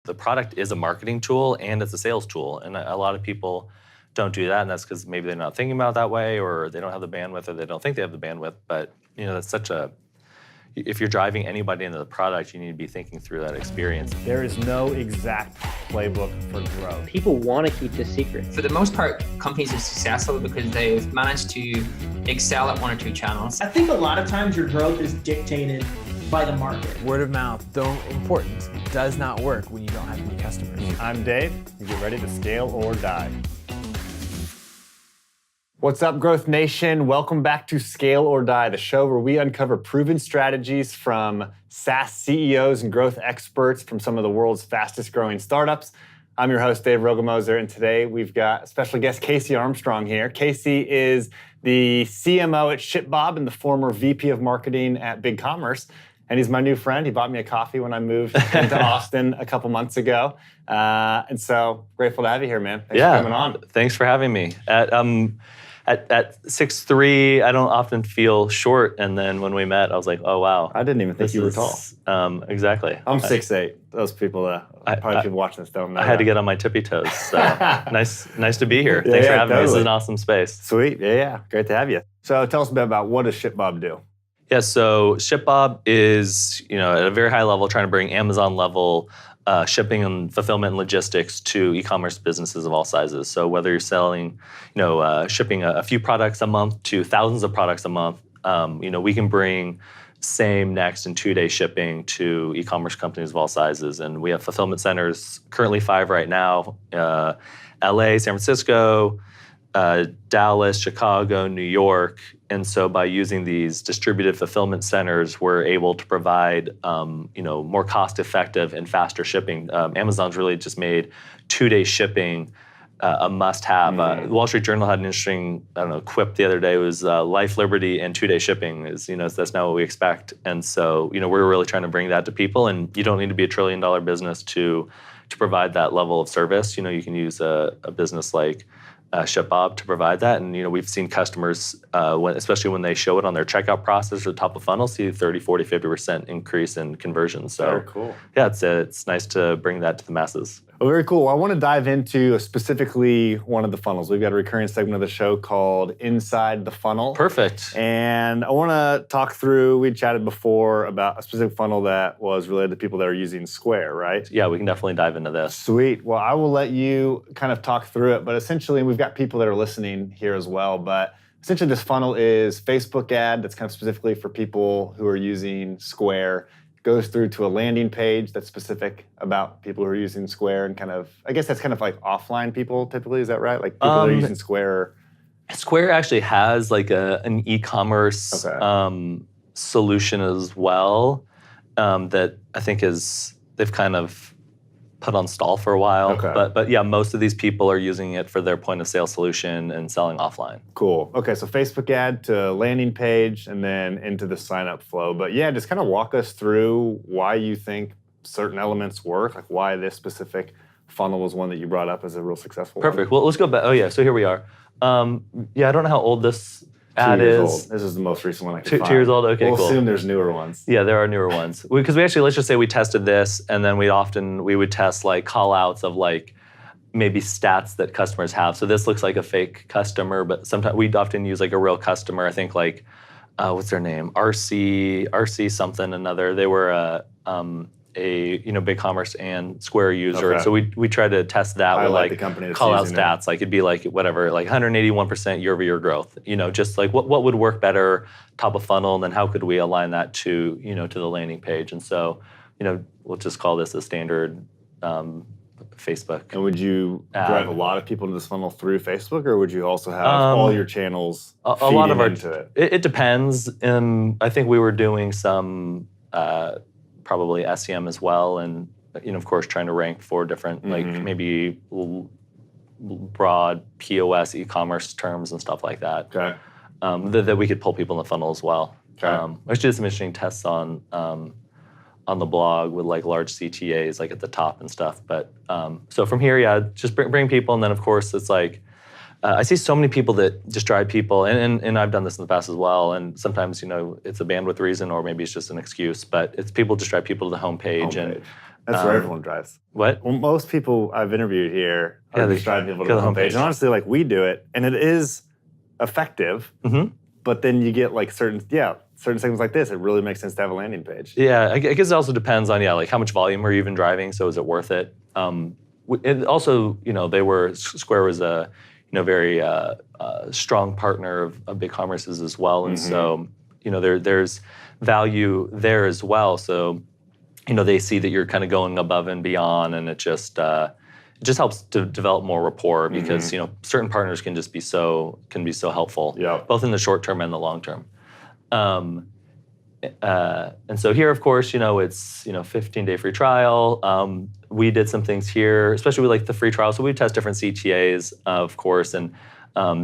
the product is a marketing tool and it's a sales tool. And a lot of people don't do that, and that's because maybe they're not thinking about it that way, or they don't have the bandwidth, or they don't think they have the bandwidth. But that's such a, if you're driving anybody into the product, you need to be thinking through that experience. There is no exact playbook for growth. People want to keep this secret. For the most part, companies are successful because they've managed to excel at one or two channels. I think a lot of times your growth is dictated by the market. Word of mouth, though important, does not work when you don't have any customers. I'm Dave. You get ready to scale or die. What's up, Growth Nation? Welcome back to Scale or Die, the show where we uncover proven strategies from SaaS CEOs and growth experts from some of the world's fastest growing startups. I'm your host, Dave Rogomoser, and today we've got special guest Casey Armstrong here. Casey is the CMO at ShipBob and the former VP of marketing at BigCommerce. And he's my new friend. He bought me a coffee when I moved into Austin a couple months ago. And so grateful to have you here, man. Thanks for coming on. Thanks for having me. At 6'3", I don't often feel short. And then when we met, I was like, oh, wow. I didn't even think you were tall. Exactly. I'm 6'8". Those people, people watching this don't know. I had to get on my tippy toes. So nice to be here. Thanks for having me. This is an awesome space. Sweet. Yeah. Great to have you. So tell us a bit about what does ShipBob do? Yeah, so ShipBob is, at a very high level, trying to bring Amazon level shipping and fulfillment and logistics to e-commerce businesses of all sizes. So whether you're selling, shipping a few products a month to thousands of products a month, we can bring same, next, and 2-day shipping to e-commerce companies of all sizes. And we have fulfillment centers, currently 5 right now, LA, San Francisco, Dallas, Chicago, New York. And so by using these distributed fulfillment centers, we're able to provide, more cost-effective and faster shipping. Amazon's really just made 2-day shipping a must-have. Wall Street Journal had an interesting, quip the other day. It was life, liberty, and 2-day shipping. That's not what we expect. And so, we're really trying to bring that to people. And you don't need to be $1 trillion business to provide that level of service. You can use a business like ShipBob to provide that. And we've seen customers, especially when they show it on their checkout process or top of funnel, see 30, 40, 50% increase in conversions. So very cool. Yeah, it's nice to bring that to the masses. Well, very cool. I want to dive into specifically one of the funnels. We've got a recurring segment of the show called Inside the Funnel. Perfect. And I want to talk through, we chatted before about a specific funnel that was related to people that are using Square, right? Yeah, we can definitely dive into this. Sweet. Well, I will let you kind of talk through it, but essentially we've got people that are listening here as well, but essentially this funnel is Facebook ad that's kind of specifically for people who are using Square. Goes through to a landing page that's specific about people who are using Square, and kind of, I guess that's kind of like offline people typically, is that right? Like people that are using Square. Square actually has like an e-commerce solution as well that I think they've kind of put on stall for a while. Okay. But yeah, most of these people are using it for their point of sale solution and selling offline. Cool. Okay, so Facebook ad to landing page and then into the sign up flow. But yeah, just kind of walk us through why you think certain elements work, like why this specific funnel was one that you brought up as a real successful one. Perfect. Well, let's go back. Oh yeah, so here we are. I don't know how old this ad is. Old. This is the most recent one I could find. 2 years old? Okay, we'll cool. assume there's newer ones. Yeah, there are newer ones. Because we actually, let's just say we tested this, and then we would test like call outs of like maybe stats that customers have. So this looks like a fake customer, but sometimes we'd often use like a real customer. I think like, what's their name? RC something another. They were a BigCommerce and Square user. Okay. So we tried to test that with like call out stats. Like it'd be like whatever, like 181% year-over-year growth. Just like what would work better top of funnel, and then how could we align that to to the landing page. And so we'll just call this a standard Facebook. And would you drive a lot of people into this funnel through Facebook, or would you also have all your channels a lot of into it? It depends. I think we were doing some probably SEM as well, and of course trying to rank for different like maybe broad POS e-commerce terms and stuff like that. Okay. That we could pull people in the funnel as well. Okay. I did some interesting tests on the blog with like large CTAs like at the top and stuff. But so from here, yeah, just bring people, and then of course it's like I see so many people that just drive people, and I've done this in the past as well. And sometimes it's a bandwidth reason, or maybe it's just an excuse. But it's people just drive people to the homepage. And That's where everyone drives. What? Well, most people I've interviewed here are they just driving people to go the to the homepage. homepage. And honestly, like we do it, and it is effective. But then you get like certain segments like this. It really makes sense to have a landing page. Yeah, I guess it also depends on like how much volume are you even driving. So is it worth it? And also, Square was a very strong partner of BigCommerce's as well, and so there's value there as well. So they see that you're kind of going above and beyond, and it just helps to develop more rapport because certain partners can be so helpful, both in the short term and the long term. And so here, of course, it's 15-day free trial. We did some things here, especially with like the free trial. So we test different CTAs, of course, and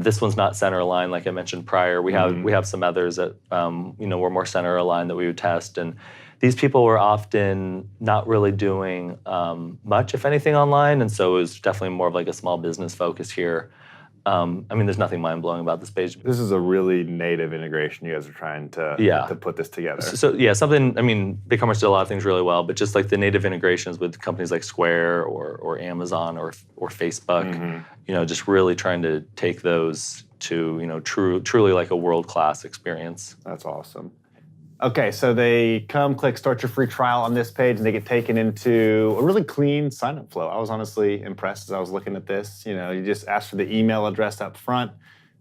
this one's not center aligned, like I mentioned prior. We have some others that were more center aligned that we would test, and these people were often not really doing much, if anything, online, and so it was definitely more of like a small business focus here. There's nothing mind-blowing about this page. This is a really native integration you guys are trying to put this together. So BigCommerce did a lot of things really well, but just like the native integrations with companies like Square or Amazon or Facebook, just really trying to take those to, truly like a world-class experience. That's awesome. Okay, so they click start your free trial on this page, and they get taken into a really clean sign-up flow. I was honestly impressed as I was looking at this. You just ask for the email address up front,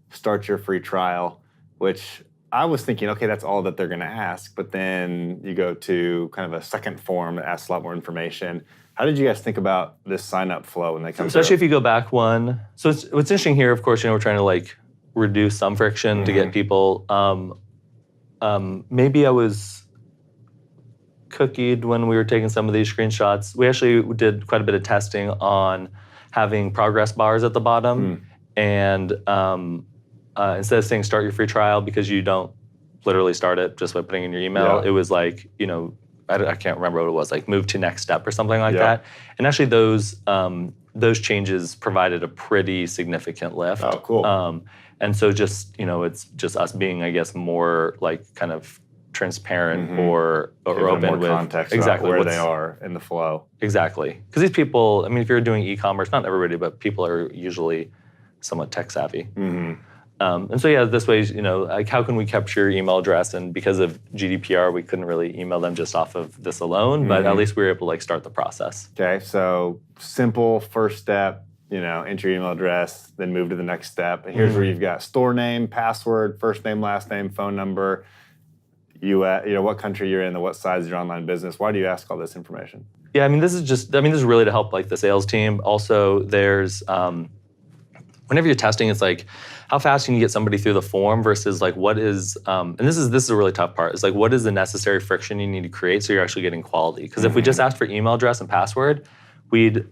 start your free trial, which I was thinking, okay, that's all that they're going to ask. But then you go to kind of a second form that asks a lot more information. How did you guys think about this sign-up flow when they come through? Especially if you go back one. So what's interesting here, of course, we're trying to like reduce some friction to get people. Maybe I was cookied when we were taking some of these screenshots. We actually did quite a bit of testing on having progress bars at the bottom. And instead of saying start your free trial, because you don't literally start it just by putting in your email, it was like, I can't remember what it was, like move to next step or something like that. And actually those changes provided a pretty significant lift. Oh, cool. And so it's just us being, I guess, more like kind of transparent or open with context exactly about where they are in the flow. Exactly. Because these people, if you're doing e-commerce, not everybody, but people are usually somewhat tech savvy. And so this way, like how can we capture your email address? And because of GDPR, we couldn't really email them just off of this alone, but at least we were able to like start the process. Okay, so simple first step. Enter your email address, then move to the next step. And here's where you've got store name, password, first name, last name, phone number, what country you're in, what size is your online business. Why do you ask all this information? Yeah, this is really to help like the sales team. Also, there's, whenever you're testing, it's like, how fast can you get somebody through the form versus like what is, and this is a really tough part, it's like what is the necessary friction you need to create so you're actually getting quality? Because if we just asked for email address and password, we'd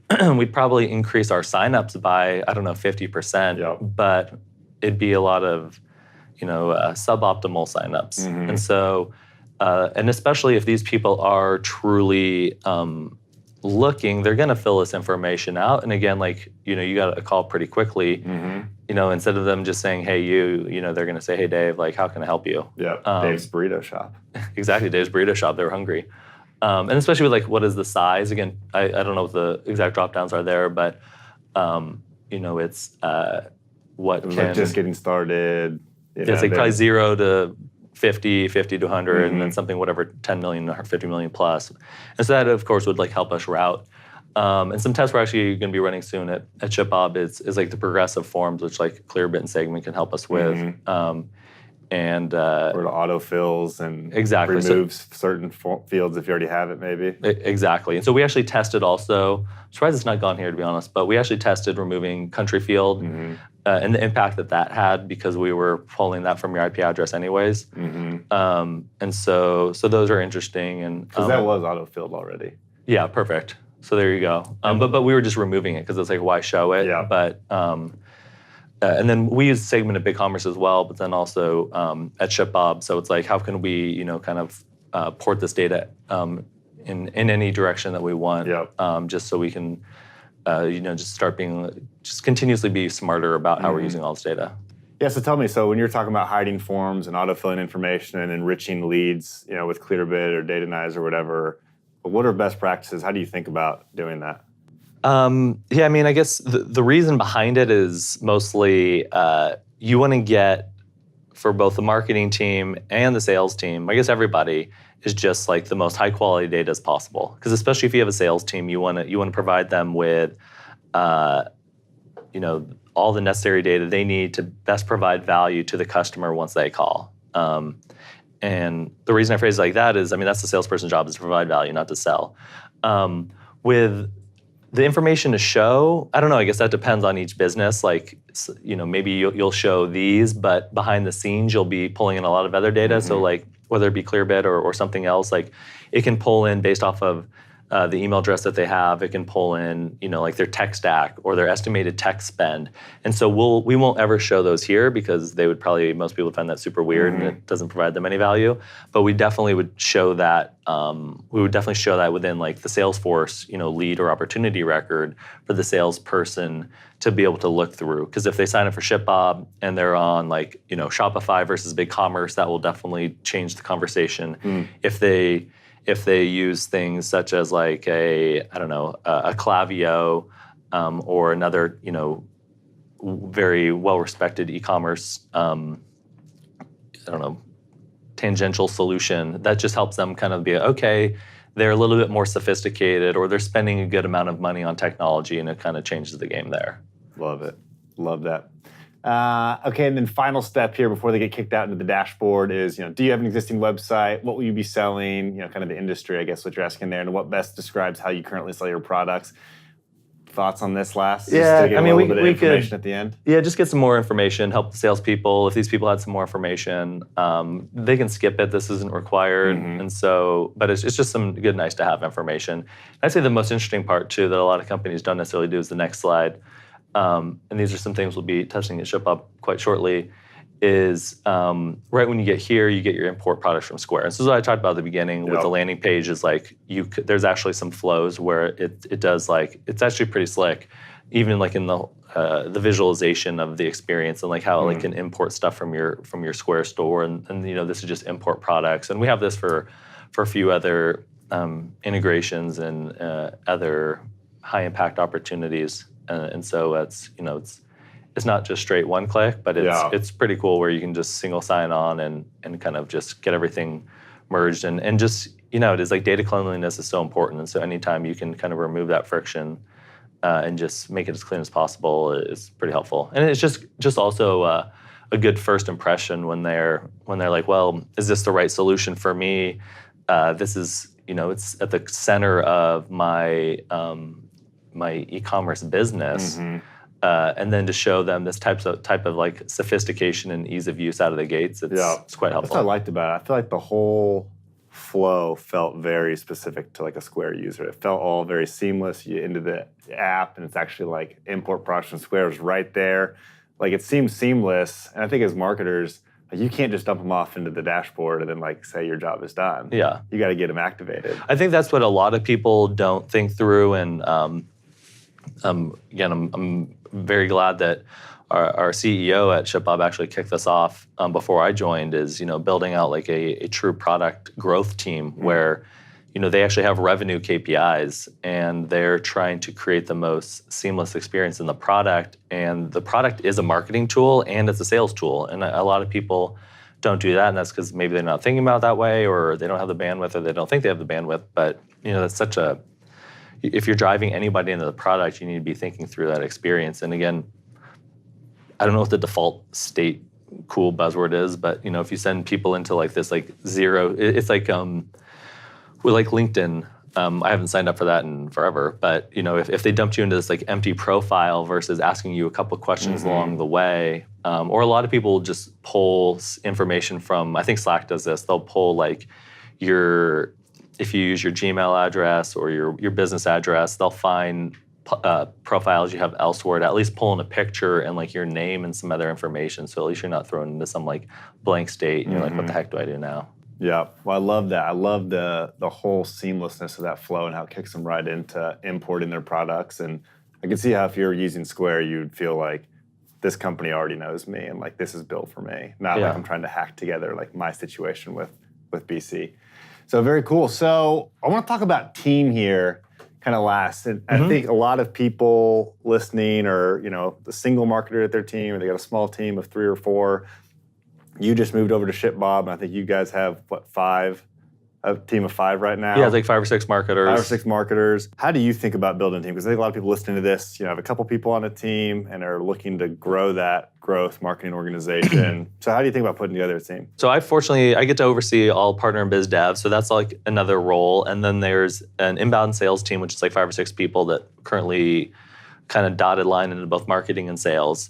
probably increase our signups by, 50%, but it'd be a lot of, suboptimal signups. And so, and especially if these people are truly looking, they're gonna fill this information out. And again, like, you got a call pretty quickly, instead of them just saying, hey, they're gonna say, hey, Dave, like, how can I help you? Yeah, Dave's Burrito Shop. Exactly, Dave's Burrito Shop, they were hungry. And especially with like, what is the size? Again, I don't know what the exact drop downs are there, but it's what can... Like just getting started. It's like probably 0 to 50, 50 to 100, and then something, whatever, 10 million or 50 million plus. And so that, of course, would like help us route. And some tests we're actually going to be running soon at ShipBob is like the progressive forms, which like Clearbit and Segment can help us with. And or the autofills and removes certain fields if you already have it, maybe. Exactly. And so we actually tested also, I'm surprised it's not gone here to be honest, but we actually tested removing country field and the impact that had because we were pulling that from your IP address anyways. And so those are interesting. And because that was autofilled already. Yeah, perfect. So there you go. But we were just removing it because it's like, why show it? Yeah. But and then we use Segment at BigCommerce as well, but then also at ShipBob. So it's like, how can we, kind of port this data in any direction that we want, just so we can, just start being, just continuously be smarter about how we're using all this data. Yeah, so tell me, so when you're talking about hiding forms and autofilling information and enriching leads, with Clearbit or Datanyze or whatever, But what are best practices? How do you think about doing that? Yeah, I mean, I guess the reason behind it is mostly you want to get, for both the marketing team and the sales team, I guess everybody, is just like the most high quality data as possible. Because especially if you have a sales team, you want to provide them with, all the necessary data they need to best provide value to the customer once they call. And the reason I phrase it like that is, I mean, that's the salesperson's job, is to provide value, not to sell. With the information to show, I don't know, I guess that depends on each business. Like, maybe you'll show these, but behind the scenes, you'll be pulling in a lot of other data. So like, whether it be Clearbit or something else, like it can pull in based off of the email address that they have. It can pull in, like their tech stack or their estimated tech spend. And so we won't ever show those here because most people would find that super weird and it doesn't provide them any value. But we definitely would show that. We would definitely show that within like the Salesforce, lead or opportunity record for the salesperson to be able to look through. Because if they sign up for ShipBob and they're on like, Shopify versus BigCommerce, that will definitely change the conversation. If they use things such as like a Klaviyo or another, very well-respected e-commerce, tangential solution, that just helps them kind of be, okay, they're a little bit more sophisticated or they're spending a good amount of money on technology, and it kind of changes the game there. Love it. Love that. Okay, and then final step here before they get kicked out into the dashboard is, do you have an existing website? What will you be selling? Kind of the industry, I guess, what you're asking there, and what best describes how you currently sell your products. Thoughts on this last? Yeah, just to get a little bit of information at the end. Yeah, just get some more information. Help the salespeople. If these people had some more information, they can skip it. This isn't required, and so. But it's just some good, nice to have information. And I'd say the most interesting part too that a lot of companies don't necessarily do is the next slide. And these are some things we'll be touching at ShipBob quite shortly, is right when you get here, you get your import products from Square. And this is what I talked about at the beginning with the landing page, is like there's actually some flows where it does, like, it's actually pretty slick, even like in the visualization of the experience and like how it can import stuff from your Square store. And this is just import products. And we have this for a few other integrations and other high impact opportunities. And so it's not just straight one click, but it's pretty cool where you can just single sign on and kind of just get everything merged and just it is like data cleanliness is so important, and so anytime you can kind of remove that friction and just make it as clean as possible is pretty helpful. And it's just also a good first impression when they're like, well, is this the right solution for me? This is it's at the center of my e-commerce business, and then to show them this type of like sophistication and ease of use out of the gates, it's quite helpful. That's what I liked about it. I feel like the whole flow felt very specific to like a Square user. It felt all very seamless. You into the app, and it's actually like import products from Square is right there. Like, it seems seamless, and I think as marketers, you can't just dump them off into the dashboard and then like say your job is done. Yeah, you got to get them activated. I think that's what a lot of people don't think through, and again, I'm very glad that our CEO at ShipBob actually kicked this off before I joined, is building out like a true product growth team where they actually have revenue KPIs, and they're trying to create the most seamless experience in the product. And the product is a marketing tool and it's a sales tool. And a lot of people don't do that, and that's because maybe they're not thinking about it that way, or they don't have the bandwidth, or they don't think they have the bandwidth. But that's such a, if you're driving anybody into the product, you need to be thinking through that experience. And again, I don't know what the default state cool buzzword is, but if you send people into like this like zero, it's like with like LinkedIn. I haven't signed up for that in forever, but if they dumped you into this like empty profile versus asking you a couple of questions along the way, or a lot of people just pull information from, I think Slack does this. They'll pull like if you use your Gmail address or your business address, they'll find profiles you have elsewhere to at least pull in a picture and like your name and some other information. So at least you're not thrown into some like blank state and you're like, what the heck do I do now? Yeah, well, I love that. I love the whole seamlessness of that flow and how it kicks them right into importing their products. And I can see how if you're using Square, you'd feel like this company already knows me and like this is built for me. Not like I'm trying to hack together like my situation with BC. So very cool. So I want to talk about team here kind of last. And I think a lot of people listening are, the single marketer at their team, or they got a small team of 3 or 4. You just moved over to ShipBob, and I think you guys have, 5? A team of 5 right now? Yeah, like 5 or 6 marketers. 5 or 6 marketers. How do you think about building a team? Because I think a lot of people listening to this, have a couple people on a team and are looking to grow that growth marketing organization. So how do you think about putting together a team? So I get to oversee all partner and biz dev. So that's like another role. And then there's an inbound sales team, which is like 5 or 6 people that currently kind of dotted line into both marketing and sales.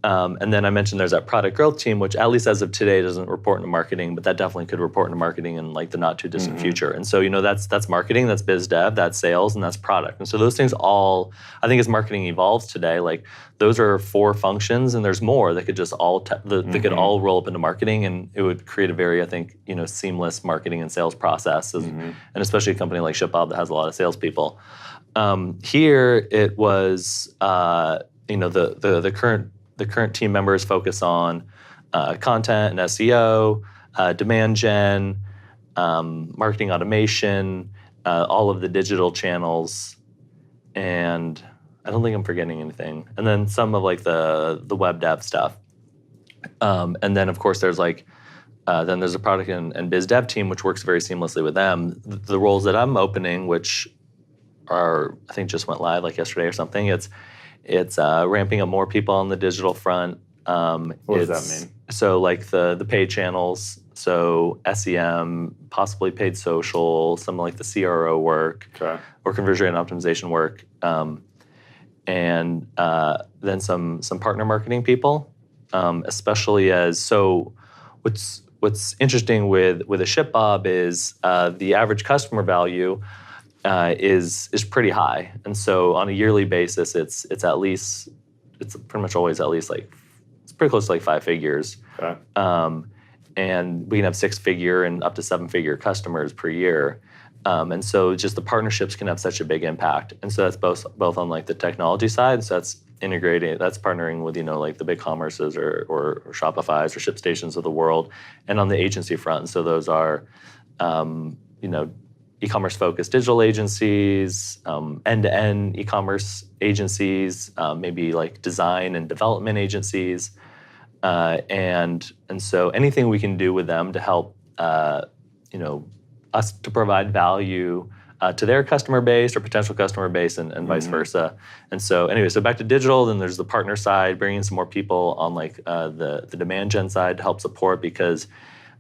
And then I mentioned there's that product growth team, which at least as of today doesn't report into marketing, but that definitely could report into marketing in like the not too distant future. And so, that's marketing, that's biz dev, that's sales, and that's product. And so those things all, I think as marketing evolves today, like those are 4 functions, and there's more that could just all, they could all roll up into marketing, and it would create a very, I think, seamless marketing and sales process, and especially a company like ShipBob that has a lot of salespeople. Here it was, the current team members focus on content and SEO, demand gen, marketing automation, all of the digital channels, and I don't think I'm forgetting anything. And then some of like the web dev stuff. And then of course there's then there's a product and biz dev team, which works very seamlessly with them. The roles that I'm opening, which are, I think just went live like yesterday or something, it's ramping up more people on the digital front. What does that mean? So like the paid channels, so SEM, possibly paid social, some like the CRO work, or conversion rate optimization work, and then some partner marketing people, especially what's interesting with a ShipBob is the average customer value is pretty high, and so on a yearly basis, it's pretty much always at least it's pretty close to like 5 figures, and we can have 6-figure and up to 7-figure customers per year, and so just the partnerships can have such a big impact, and so that's both on like the technology side, so that's integrating, that's partnering with like the BigCommerces or Shopify's or ShipStations of the world, and on the agency front, so those are e-commerce focused digital agencies, end-to-end e-commerce agencies, maybe like design and development agencies, and so anything we can do with them to help us to provide value to their customer base or potential customer base, and vice versa. And so anyway, so back to digital, then there's the partner side, bringing some more people on like the demand gen side to help support, because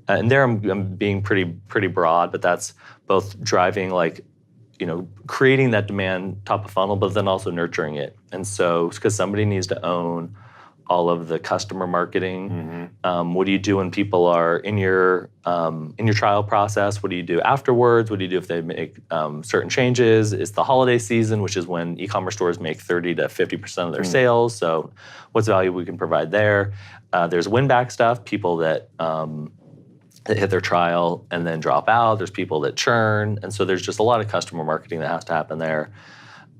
and there I'm being pretty broad, but that's both driving creating that demand top of funnel, but then also nurturing it. And so because somebody needs to own all of the customer marketing. What do you do when people are in your trial process? What do you do afterwards? What do you do if they make certain changes? It's the holiday season, which is when e-commerce stores make 30 to 50% of their sales. So what's value we can provide there? There's win-back stuff, people that hit their trial and then drop out. There's people that churn. And so there's just a lot of customer marketing that has to happen there.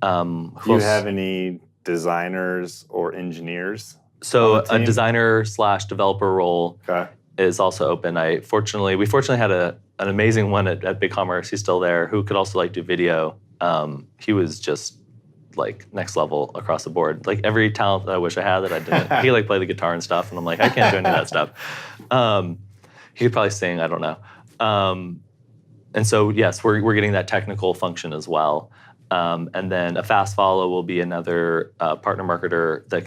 Do you have any designers or engineers? So a designer/developer role is also open. We fortunately had an amazing one at BigCommerce. He's still there, who could also do video. He was just next level across the board. Every talent that I wish I had that I didn't. He played the guitar and stuff, and I'm I can't do any of that stuff. He could probably sing, I don't know. And so yes, we're getting that technical function as well. And then a fast follow will be another partner marketer that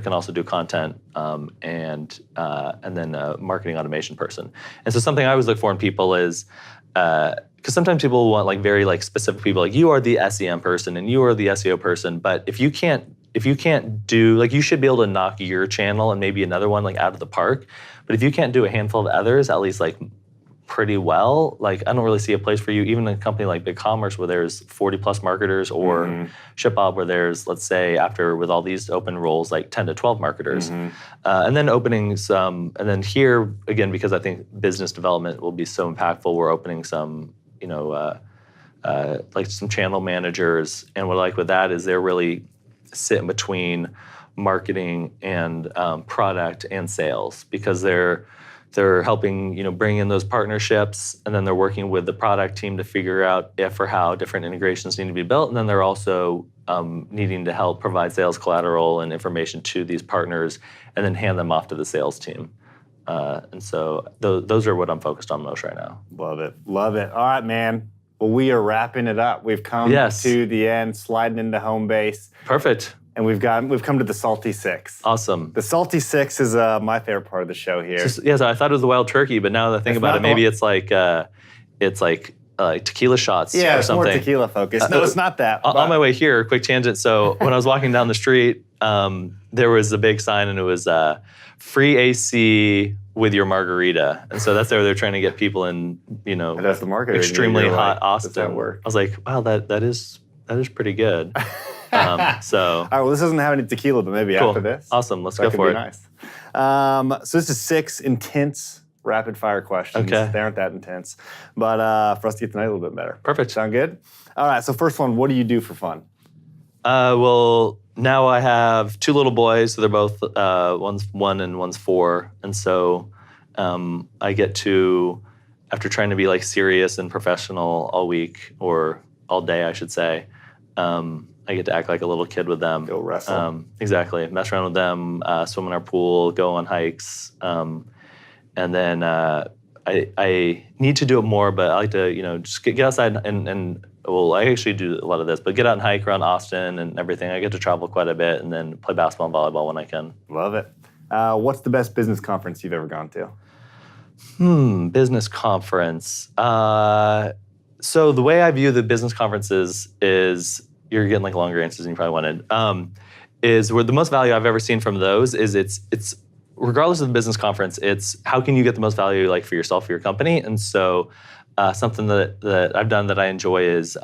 can also do content, and then a marketing automation person. And so something I always look for in people is, because sometimes people want very specific people, you are the SEM person and you are the SEO person, but if you can't do, you should be able to knock your channel and maybe another one out of the park. But if you can't do a handful of others, at least pretty well, I don't really see a place for you, even in a company like BigCommerce where there's 40 plus marketers, or ShipBob where there's, let's say, with all these open roles, 10 to 12 marketers. And then opening some, and then here, again, because I think business development will be so impactful, we're opening some, some channel managers. And what I like with that is they're really sit in between marketing and product and sales, because they're they're helping, bring in those partnerships, and then they're working with the product team to figure out if or how different integrations need to be built. And then they're also needing to help provide sales collateral and information to these partners, and then hand them off to the sales team. And so those are what I'm focused on most right now. Love it. Love it. All right, man. Well, we are wrapping it up. We've come to the end, sliding into home base. Perfect. And we've come to the Salty Six. Awesome. The Salty Six is my favorite part of the show here. So I thought it was the wild turkey, but now that I think about it, maybe it's like tequila shots or something. Yeah, it's more tequila focused. No, it's not that. On my way here, quick tangent. So when I was walking down the street, there was a big sign, and it was free AC with your margarita. And so that's they're trying to get people in, that's the margarita. Extremely hot Austin. Does that work? I was like, wow, that is pretty good. So all right, well, this doesn't have any tequila, but maybe after this. Awesome, let's go for it. Nice. So this is 6 intense rapid fire questions. Okay. They aren't that intense, but for us to get to know you a little bit better. Perfect. Sound good? All right, so first one, what do you do for fun? Well, now I have 2 little boys, so they're both, one's 1 and one's 4. And so I get to, after trying to be like serious and professional all week, or all day, I should say, I get to act like a little kid with them. Go wrestle. Exactly. Mess around with them, swim in our pool, go on hikes. And then I need to do it more, but I like to, just get outside and well, I actually do a lot of this, but get out and hike around Austin and everything. I get to travel quite a bit, and then play basketball and volleyball when I can. Love it. What's the best business conference you've ever gone to? Business conference. So the way I view the business conferences is, you're getting like longer answers than you probably wanted, is where the most value I've ever seen from those is it's regardless of the business conference, it's how can you get the most value like for yourself, for your company. And so something that I've done that I enjoy is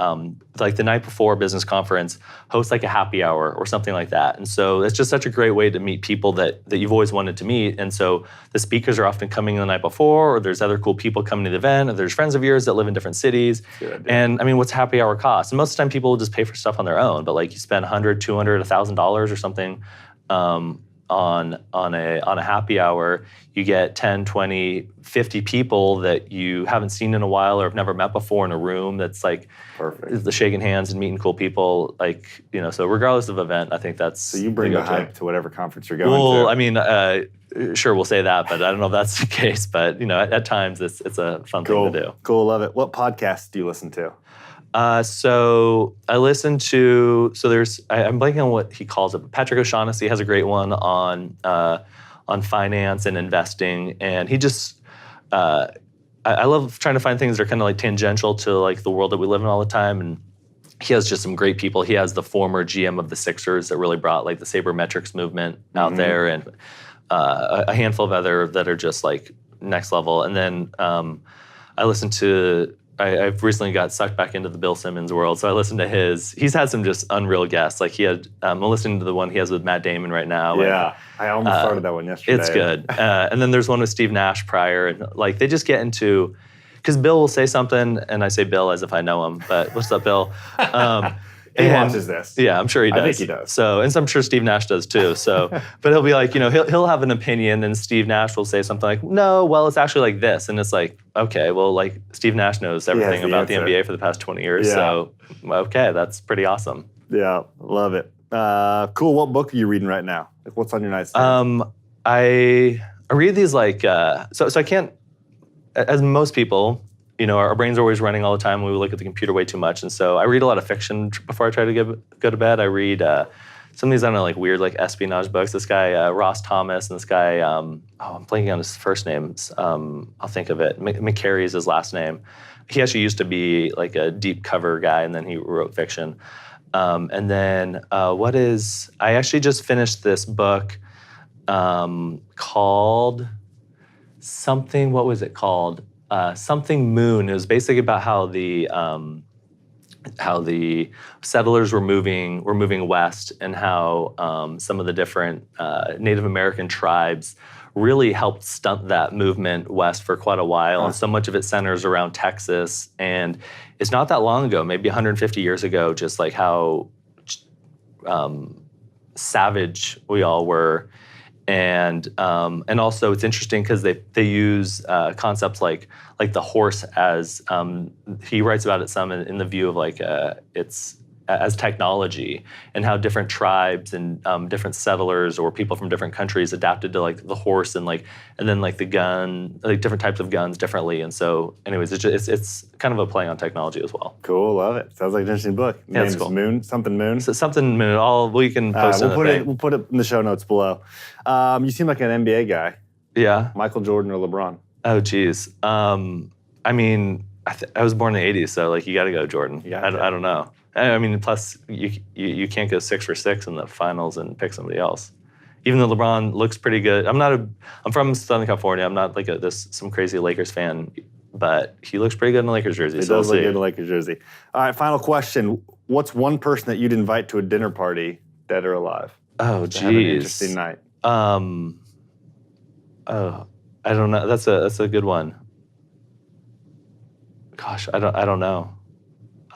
like the night before business conference, host like a happy hour or something like that. And so it's just such a great way to meet people that you've always wanted to meet. And so the speakers are often coming the night before, or there's other cool people coming to the event, or there's friends of yours that live in different cities. And I mean, what's happy hour cost? And most of the time people will just pay for stuff on their own, but like you spend $100, $200, $1,000 or something on a happy hour, you get 10, 20, 50 people that you haven't seen in a while or have never met before in a room that's like perfect. The shaking hands and meeting cool people, like, so regardless of event, I think that's... So you bring the hype to whatever conference you're going to. Well, I mean, sure, we'll say that, but I don't know if that's the case, but at times it's a fun thing to do. Cool, love it. What podcasts do you listen to? So I listen to, I'm blanking on what he calls it. Patrick O'Shaughnessy has a great one on finance and investing. And he just, I love trying to find things that are kind of like tangential to like the world that we live in all the time. And he has just some great people. He has the former GM of the Sixers that really brought like the sabermetrics movement out there, and a handful of other that are just like next level. And then I listen to, I've recently got sucked back into the Bill Simmons world, so I listened to his. He's had some just unreal guests. Like he had, I'm listening to the one he has with Matt Damon right now. Yeah, and, I almost started that one yesterday. It's good. And then there's one with Steve Nash prior, and like they just get into, because Bill will say something, and I say Bill as if I know him, but what's up, Bill? He watches this. Yeah, I'm sure he does. I think he does. So, and I'm sure Steve Nash does too. So, but he'll be like, he'll have an opinion, and Steve Nash will say something like, no, well, it's actually like this. And it's like, okay, well, like Steve Nash knows everything about the NBA for the past 20 years. Yeah. So, okay, that's pretty awesome. Yeah, love it. Cool. What book are you reading right now? Like, what's on your nightstand? I read these like, so I can't, as most people, our brains are always running all the time. We look at the computer way too much. And so I read a lot of fiction before I try to go to bed. I read some of these, I don't know, like weird like espionage books. This guy, Ross Thomas, and this guy, I'm blanking on his first name. I'll think of it. McCary is his last name. He actually used to be like a deep cover guy, and then he wrote fiction. And then I actually just finished this book called something, what was it called? Something Moon. It was basically about how the settlers were moving west, and how some of the different Native American tribes really helped stunt that movement west for quite a while. And so much of it centers around Texas. And it's not that long ago, maybe 150 years ago, just like how savage we all were. And also it's interesting because they use concepts like the horse as he writes about it some in the view of like it's as technology, and how different tribes and different settlers or people from different countries adapted to like the horse and then like the gun, like different types of guns differently. And so anyways, it's kind of a play on technology as well. Cool, love it. Sounds like an interesting book. Yeah, it's cool. Moon. So something Moon. We can post it. We'll put it in the show notes below. You seem like an NBA guy. Yeah. Michael Jordan or LeBron? Oh, geez. I mean, I was born in the 80s, so like you got to go Jordan. I don't know. I mean, plus you can't go 6 for 6 in the finals and pick somebody else. Even though LeBron looks pretty good, I'm from Southern California. I'm not like some crazy Lakers fan, but he looks pretty good in the Lakers jersey. He does look good in the Lakers jersey. All right, final question: what's one person that you'd invite to a dinner party, dead or alive? Oh, geez. Have an interesting night. I don't know. That's a good one. Gosh, I don't know.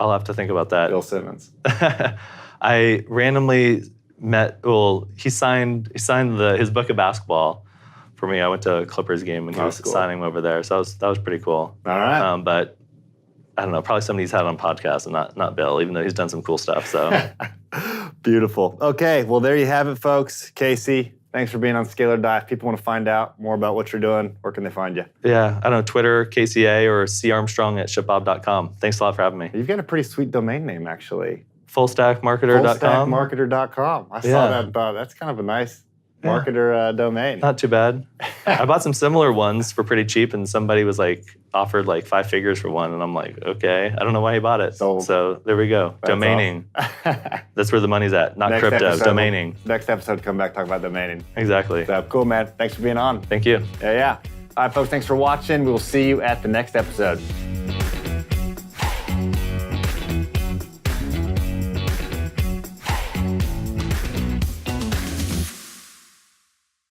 I'll have to think about that. Bill Simmons. I randomly met. Well, he signed his book of basketball for me. I went to a Clippers game and he was signing over there. So that was pretty cool. All right. But I don't know. Probably somebody he's had on podcast and not Bill, even though he's done some cool stuff. So beautiful. Okay. Well, there you have it, folks. Casey, thanks for being on Scale or Die. If people want to find out more about what you're doing, where can they find you? Yeah, I don't know, Twitter, KCA, or Armstrong@shipbob.com. Thanks a lot for having me. You've got a pretty sweet domain name, actually. Fullstackmarketer.com. Fullstackmarketer.com. I saw that and thought, that's kind of a nice marketer domain. Not too bad. I bought some similar ones for pretty cheap, and somebody was like offered like 5 figures for one, and I'm like, okay, I don't know why he bought it. So there we go. That's domaining. Awesome. That's where the money's at, not Next crypto, episode, domaining. Next episode, come back, talk about domaining. Exactly. So, cool, man. Thanks for being on. Thank you. Yeah. All right, folks, thanks for watching. We will see you at the next episode.